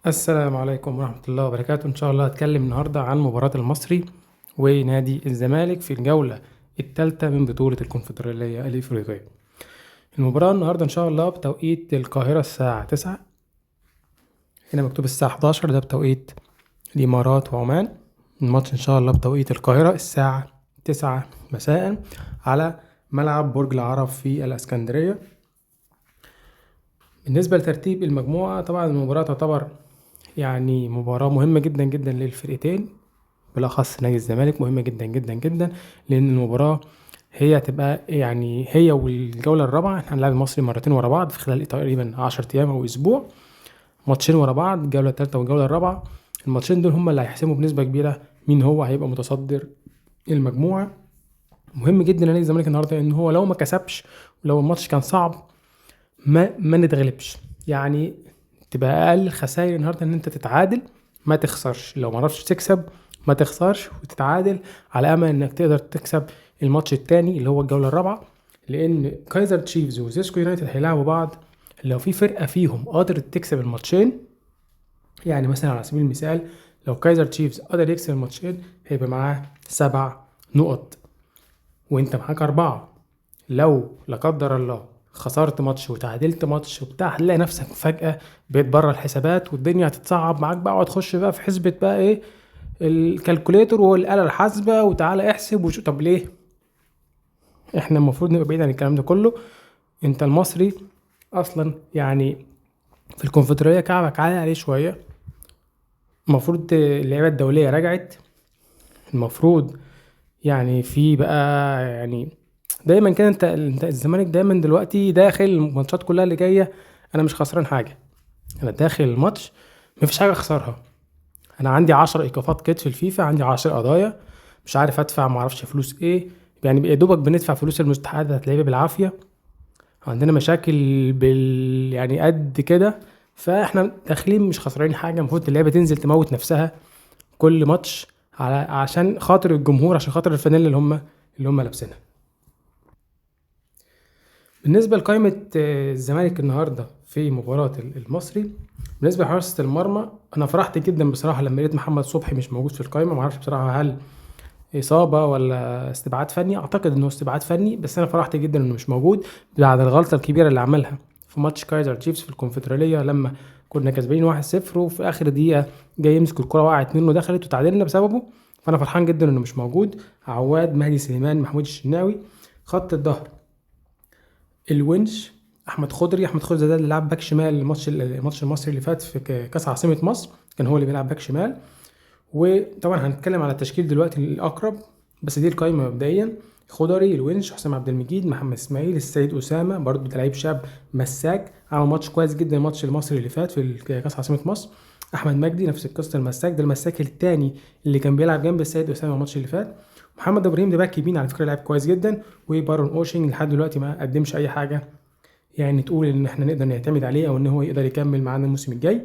السلام عليكم ورحمة الله وبركاته. إن شاء الله هتكلم النهاردة عن مباراة المصري ونادي الزمالك في الجولة الثالثة من بطولة الكونفدرالية الإفريقية. المباراة النهاردة إن شاء الله بتوقيت القاهرة الساعة 9، هنا مكتوب الساعة 11، ده بتوقيت الإمارات وعمان. الماتش إن شاء الله بتوقيت القاهرة الساعة 9 مساء على ملعب برج العرب في الإسكندرية. بالنسبة لترتيب المجموعة، طبعا المباراة تعتبر يعني مباراة مهمة جدا جدا للفرقتين، بالأخص نادي الزمالك مهمة جدا جدا جدا، لأن المباراة هي هتبقى يعني هي والجولة الرابعة. احنا هنلعب المصري مرتين ورا بعض في خلال تقريبا 10 أيام أو أسبوع، ماتشين ورا بعض، الجولة التالتة والجولة الرابعة. الماتشين دول هما اللي هيحسموا بنسبة كبيرة مين هو هيبقى متصدر المجموعة. مهم جدا لنادي الزمالك النهارده ان هو لو ما كسبش ولو الماتش كان صعب ما نتغلبش، يعني تبقى اقل خسائر النهارده ان انت تتعادل ما تخسرش. لو ما عرفتش تكسب ما تخسرش وتتعادل، على امل انك تقدر تكسب الماتش التاني اللي هو الجوله الرابعه، لان كايزر تشيفز وزيسكو يونايتد هيلعبوا بعض. لو في فرقه فيهم قدرت تكسب الماتشين، يعني مثلا على سبيل المثال لو كايزر تشيفز قدر يكسب الماتشين هيبقى معاه 7 نقط وانت معاك 4. لو لا قدر الله خسرت ماتش وتعادلت ماتش وبتاع، هتلاقي نفسك فجأة بقيت بره الحسابات والدنيا هتتصعب معاك بقى، وتخش بقى في حسبة بقى ايه الكالكوليتور والآلة الحاسبة وتعالى احسب طب ليه؟ احنا المفروض نبقى بعيد عن الكلام ده كله. انت المصري اصلا يعني في الكونفدرالية كعبك عالي عليه شوية. المفروض اللعيبة الدولية رجعت، المفروض يعني في بقى يعني دايما كده انت الزمالك دايما دلوقتي داخل الماتشات كلها اللي جايه انا مش خسران حاجه، انا داخل الماتش مفيش حاجه اخسرها. انا عندي 10 ايقافات كتف الفيفا، عندي 10 قضايا، مش عارف ادفع، معرفش فلوس ايه، يعني يا دوبك بندفع فلوس المستحقات هتلاقيها بالعافيه. عندنا مشاكل يعني قد كده، فاحنا داخلين مش خسرانين حاجه. المفروض اللعيبه تنزل تموت نفسها كل ماتش عشان خاطر الجمهور، عشان خاطر الفانيلا اللي هم لابسينها. بالنسبة لقائمة الزمالك النهاردة في مباراة المصري، بالنسبة لحراسة المرمى أنا فرحت جدا بصراحة لما لقيت محمد صبحي مش موجود في القائمة. معرفش بصراحة هل إصابة ولا استبعاد فني، أعتقد إنه استبعاد فني، بس أنا فرحت جدا إنه مش موجود بعد الغلطة الكبيرة اللي عملها في ماتش كايزر تشيفز في الكونفدرالية لما كنا كسبانين 1-0 وفي آخر دقيقة جاي يمسك الكرة وقعت منه دخلت وتعادلنا بسببه. فأنا فرحان جدا إنه مش موجود. عواد، مهدي سليمان، محمود الشناوي. خط الظهر الونش احمد خضري ده اللي لعب باك شمال الماتش المصري اللي فات في كاس عاصمه مصر، كان هو اللي بيلعب باك شمال. وطبعا هنتكلم على التشكيل دلوقتي الاقرب، بس دي القائمه مبدئيا: خضري، الونش، حسام عبد المجيد، محمد اسماعيل، السيد اسامه برضو ده لعيب شاب مساك، عمل ماتش كويس جدا الماتش المصري اللي فات في كاس عاصمه مصر. احمد مجدي نفس القصه، المساك ده المساك الثاني اللي كان بيلعب جنب السيد اسامه الماتش اللي فات. محمد ابراهيم ده باك يمين على فكره لاعب كويس جدا. وبارون اوشنج لحد دلوقتي ما قدمش اي حاجه يعني تقول ان احنا نقدر نعتمد عليه او ان هو يقدر يكمل معانا الموسم الجاي.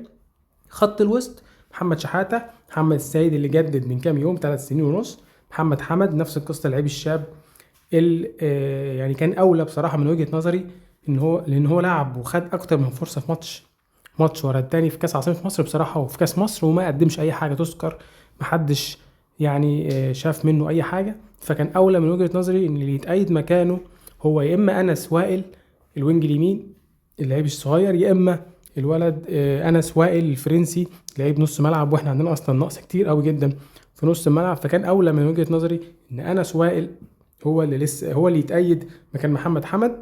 خط الوسط: محمد شحاته، محمد السيد اللي جدد من كام يوم 3 سنين ونص، محمد حمد نفس القصه اللعيب الشاب اللي يعني كان اولى بصراحه من وجهه نظري ان هو، لان هو لعب وخد اكتر من فرصه في ماتش ورا التاني في كاس عاصمه مصر بصراحه وفي كاس مصر، وما قدمش اي حاجه تذكر. محدش يعني شاف منه اي حاجه، فكان اولى من وجهه نظري ان اللي يتأيد مكانه هو يا اما انس وائل الوينج اليمين اللعيب الصغير، يا اما الولد انس وائل الفرنسي لعيب نص ملعب، واحنا عندنا اصلا نقص كتير قوي جدا في نص الملعب. فكان اولى من وجهة نظري ان انس وائل هو اللي يتأيد مكان محمد حمد.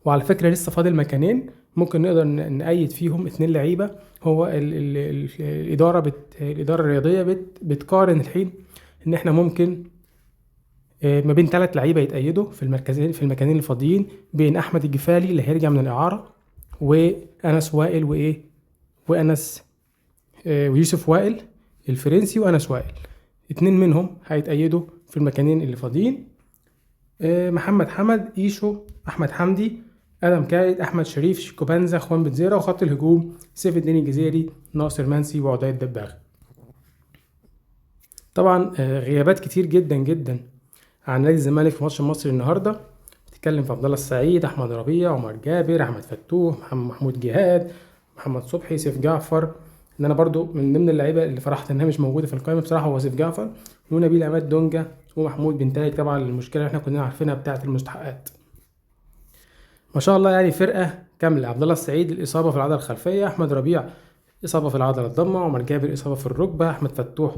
وعلى فكرة لسه فاضل مكانين ممكن نقدر نأيد فيهم 2 لعيبة. هو الإدارة الرياضية بتقارن الحين ان احنا ممكن ما بين 3 لعيبه يتأيدوا في المكانين الفاضيين، بين احمد الجفالي اللي هيرجع من الاعاره وانس وائل وانس ويوسف وائل الفرنسي وانس وائل. 2 منهم هيتأيدوا في المكانين اللي فاضيين. محمد حمد، ايشو، احمد حمدي، ادم كايد، احمد شريف، شيكوبانزا، خوان بتزيرا. وخط الهجوم: سيف الدين الجزيري، ناصر منسي، وعدي الدباغ. طبعا غيابات كتير جدا جدا عن نادي الزمالك في ماتش المصري النهارده. بتتكلم في عبد الله السعيد، احمد ربيع، عمر جابر، احمد فتوح، محمود جهاد، محمد صبحي، سيف جعفر، ان انا برضو من ضمن اللعيبه اللي فرحت انها مش موجوده في القائمه بصراحه هو سيف جعفر ونبيل عماد دونجا ومحمود بنتايج. طبعا المشكله اللي احنا كنا عارفينها بتاعه المستحقات. ما شاء الله يعني فرقه كامله. عبد الله السعيد الاصابه في العضله الخلفيه، احمد ربيع اصابه في العضله الضمه، عمر جابر اصابه في الركبه، احمد فتوح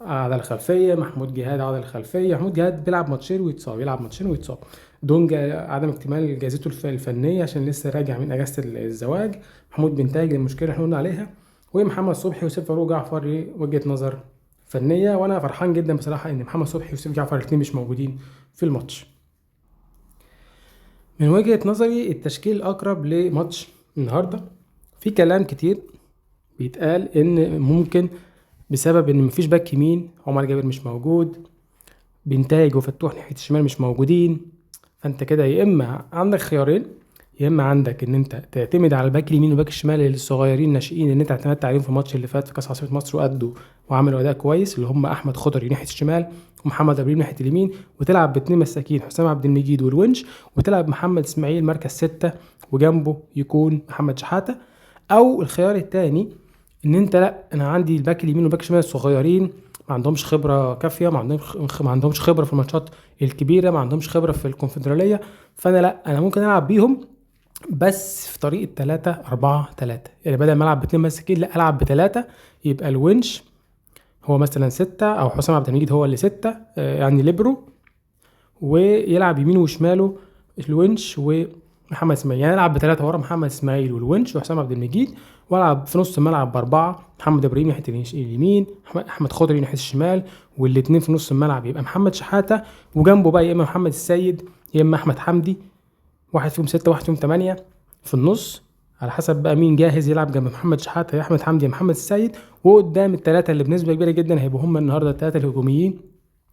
عضله خلفيه، محمود جهاد عضله خلفيه. محمود جهاد بيلعب ماتشين ويتصاب، يلعب ماتشين ويتصاب. دونجا عدم اكتمال جاهزيته الفنيه عشان لسه راجع من اجازه الزواج. محمود بنتاج المشكله اللي احنا قلنا عليها. ومحمد صبحي وسيف فاروق جعفر وجهه نظر فنيه. وانا فرحان جدا بصراحه ان محمد صبحي وسيف جعفر الاثنين مش موجودين في الماتش. من وجهة نظري التشكيل الأقرب لماتش النهاردة. في كلام كتير بيتقال إن ممكن بسبب إن مفيش باك يمين، عمر جابر مش موجود، بنتايج وفتوح ناحية الشمال مش موجودين، فأنت كده يا إما عندك خيارين، يا إما عندك إن أنت تعتمد على الباك اليمين والباك الشمال الصغيرين الناشئين اللي أنت اعتمدت عليهم في الماتش اللي فات في كأس عاصمة مصر وأدوا وعملوا أداء كويس، اللي هم أحمد خضري ناحية الشمال ومحمد إبراهيم ناحية اليمين، وتلعب باتنين مساكين حسام عبد المجيد والونش، وتلعب محمد إسماعيل مركز 6 وجنبه يكون محمد شحاتة. أو الخيار التاني إن أنت لأ، أنا عندي الباك اليمين والباك الشمال الصغيرين ما عندهمش خبرة كافية، ما عندهمش خبرة في الماتشات الكبيرة، ما عندهمش خبرة في الكونفدرالية، فأنا لأ، أنا ممكن ألعب بيهم بس في طريقة 3-4-3. يعني بدل ما ألعب باتنين مساكين لأ، ألعب بتلاتة، يبقى الونش هو مثلا 6 أو حسام عبد المجيد هو اللي 6 يعني ليبرو، ويلعب يمينه وشماله الونش ومحمد اسماعيل. يعني العب بثلاثه ورا محمد اسماعيل والونش وحسام عبد المجيد، والعب في نص الملعب باربعه، محمد ابراهيم ناحيه اليمين، احمد خضري ناحيه الشمال، والاثنين في نص الملعب يبقى محمد شحاته، وجنبه بقى يا اما محمد السيد يا اما احمد حمدي، واحد فيهم 6 واحد فيهم 8 في النص، على حسب بقى مين جاهز يلعب جنب محمد شحاته يا احمد حمدي يا محمد السيد. وقدام الثلاثه اللي بنسبه كبيره جدا هيبقوا هم النهارده الثلاثه الهجوميين،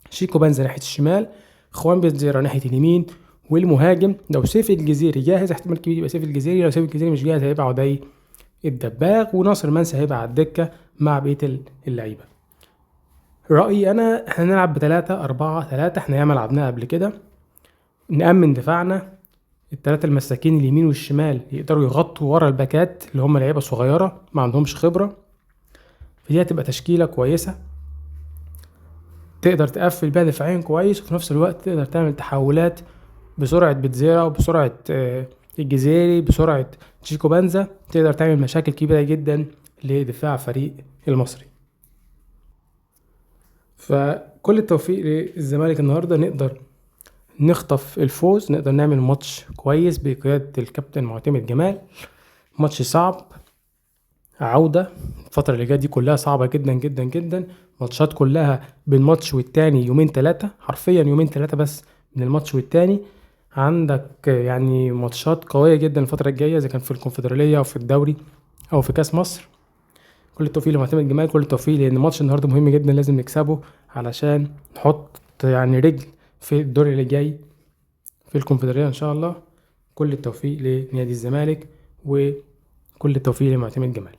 شيكو بنزا ناحيه الشمال، خوان بيتزيرا ناحيه اليمين، والمهاجم لو سيف الجزيري جاهز احتمال كبير يبقى سيف الجزيري، لو سيف الجزيري مش جاهز هيبقى عدي الدباغ، وناصر منسي هيبقى على الدكه مع بقيه اللعيبه. رأيي انا احنا نلعب ب3-4-3، احنا ياما لعبناها قبل كده، نأمن دفاعنا، الثلاثه المساكين اليمين والشمال يقدروا يغطوا ورا الباكات اللي هم لعيبه صغيره ما عندهمش خبره، فدي هتبقى تشكيله كويسه تقدر تقفل بيها دفاعيا كويس، وفي نفس الوقت تقدر تعمل تحولات بسرعة بتزيرا وبسرعة الجزيري بسرعة تشيكو بانزا، تقدر تعمل مشاكل كبيرة جدا لدفاع فريق المصري. فكل التوفيق للزمالك النهاردة، نقدر نخطف الفوز، نقدر نعمل ماتش كويس بقيادة الكابتن معتمد جمال. ماتش صعب، عودة الفترة اللي جاية دي كلها صعبة جدا جدا جدا، ماتشات كلها بين ماتش والتاني يومين 3، حرفيا يومين 3 بس من الماتش والتاني. عندك يعني ماتشات قوية جدا الفترة الجاية إذا كان في الكونفدرالية أو في الدوري أو في كاس مصر. كل التوفيق لمعتمد جمال، كل التوفيق، لأن ماتش النهاردة مهم جدا لازم نكسبه علشان نحط يعني رجل في الدور اللي جاي في الكونفدرالية إن شاء الله. كل التوفيق لنادي الزمالك وكل التوفيق لمعتمد جمال.